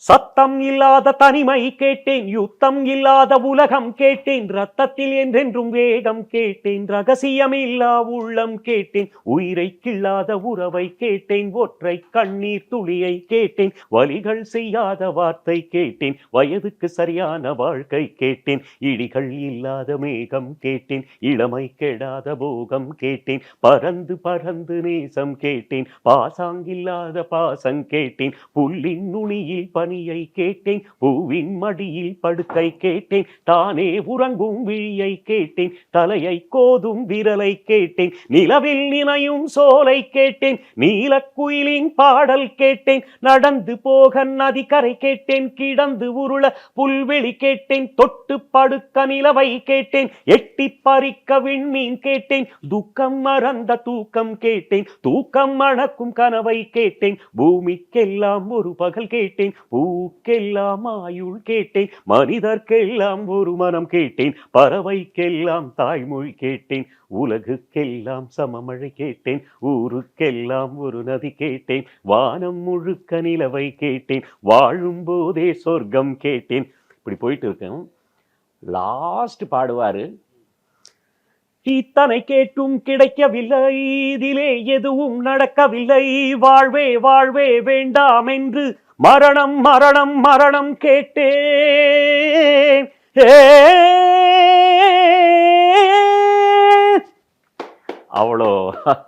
சத்தம் இல்லாத தனிமை கேட்டேன், யுத்தம் இல்லாத உலகம் கேட்டேன், ரத்தத்தில் என்றென்றும் வேகம் கேட்டேன், ரகசியமில்லா உள்ளம் கேட்டேன், உயிரை கிள்ளாத உறவை கேட்டேன், ஒற்றை கண்ணீர் துளியை கேட்டேன், வலிகள் செய்யாத வார்த்தை கேட்டேன், வயதுக்கு சரியான வாழ்க்கை கேட்டேன், இடிகள் இல்லாத மேகம் கேட்டேன், இளமை கெடாத போகம் கேட்டேன், பறந்து பறந்து நேசம் கேட்டேன், பாசாங்கில்லாத பாசம் கேட்டேன், புல்லின் நுனியில் பணியை கேட்டேன், பூவின் மடியில் படுக்கை கேட்டேன், தானே உறங்கும் விழியை கேட்டேன், தலையை கோதும் விரலை கேட்டேன், நிலவில் நினையும் சோலை கேட்டேன், நீலக்குயிலின் பாடல் கேட்டேன், நடந்து போக நதிக்கரை கேட்டேன், கிடந்து உருள புல்வெளி கேட்டேன், தொட்டு படுக்க நிலவை கேட்டேன், எட்டி பறிக்க விண்மீன் கேட்டேன், துக்கம் மறந்த தூக்கம் கேட்டேன், தூக்கம் மணக்கும் கனவை கேட்டேன், பூமிக்கெல்லாம் ஒரு பகல் கேட்டேன், பூக்கெல்லாம் ஆயுள் கேட்டேன், மனிதர்க்கெல்லாம் ஒரு மனம் கேட்டேன், பறவைக்கெல்லாம் தாய்மொழி கேட்டேன், உலகுக்கெல்லாம் சமமழை கேட்டேன், ஊருக்கெல்லாம் ஒரு நதி கேட்டேன், வானம் முழுக்க நிலவை கேட்டேன், வாழும் போதே சொர்க்கம் கேட்டேன். இப்படி போயிட்டு இருக்கேன். லாஸ்ட் பாடுவாரு, இத்தனை கேட்டும் கிடைக்கவில்லை, இதிலே எதுவும் நடக்கவில்லை, வாழ்வே வாழ்வே வேண்டாம் என்று மரணம் மரணம் மரணம் கேட்டேன். அவ்வளோ